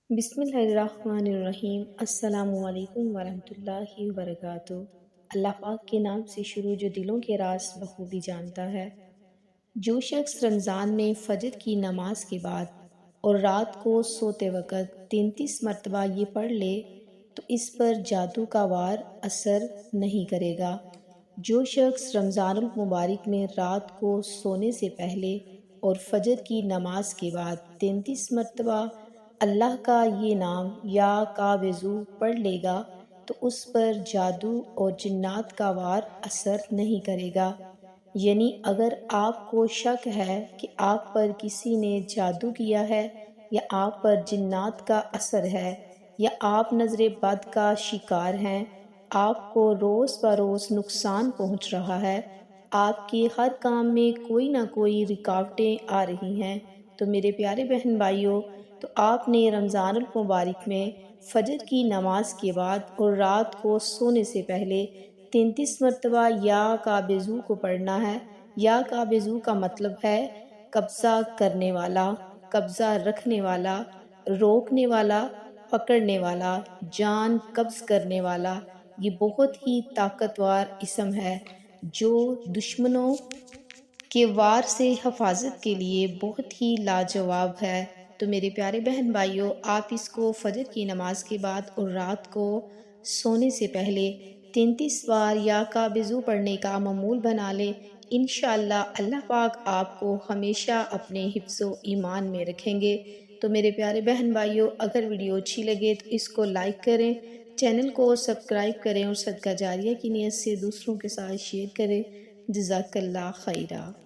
بسم اللہ الرحمن الرحیم۔ السلام علیکم ورحمۃ اللہ وبرکاتہ۔ اللہ پاک کے نام سے شروع جو دلوں کے راز بخوبی جانتا ہے۔ جو شخص رمضان میں فجر کی نماز کے بعد اور رات کو سوتے وقت 33 مرتبہ یہ پڑھ لے تو اس پر جادو کا وار اثر نہیں کرے گا۔ جو شخص رمضان المبارک میں رات کو سونے سے پہلے اور فجر کی نماز کے بعد 33 مرتبہ اللہ کا یہ نام یا کاوزو پڑھ لے گا تو اس پر جادو اور جنات کا وار اثر نہیں کرے گا۔ یعنی اگر آپ کو شک ہے کہ آپ پر کسی نے جادو کیا ہے یا آپ پر جنات کا اثر ہے یا آپ نظر بد کا شکار ہیں، آپ کو روز بروز نقصان پہنچ رہا ہے، آپ کے ہر کام میں کوئی نہ کوئی رکاوٹیں آ رہی ہیں، تو میرے پیارے بہن بھائیوں، تو آپ نے رمضان المبارک میں فجر کی نماز کے بعد اور رات کو سونے سے پہلے 33 مرتبہ یا کابزو کو پڑھنا ہے۔ یا کابزو کا مطلب ہے قبضہ کرنے والا، قبضہ رکھنے والا، روکنے والا، پکڑنے والا، جان قبض کرنے والا۔ یہ بہت ہی طاقتور اسم ہے جو دشمنوں کے وار سے حفاظت کے لیے بہت ہی لاجواب ہے۔ تو میرے پیارے بہن بھائیوں، آپ اس کو فجر کی نماز کے بعد اور رات کو سونے سے پہلے 33 بار یا کابزو پڑھنے کا معمول بنا لیں۔ انشاءاللہ اللہ پاک آپ کو ہمیشہ اپنے حفظ و ایمان میں رکھیں گے۔ تو میرے پیارے بہن بھائیوں، اگر ویڈیو اچھی لگے تو اس کو لائک کریں، چینل کو سبسکرائب کریں اور صدقہ جاریہ کی نیت سے دوسروں کے ساتھ شیئر کریں۔ جزاک اللہ خیرہ۔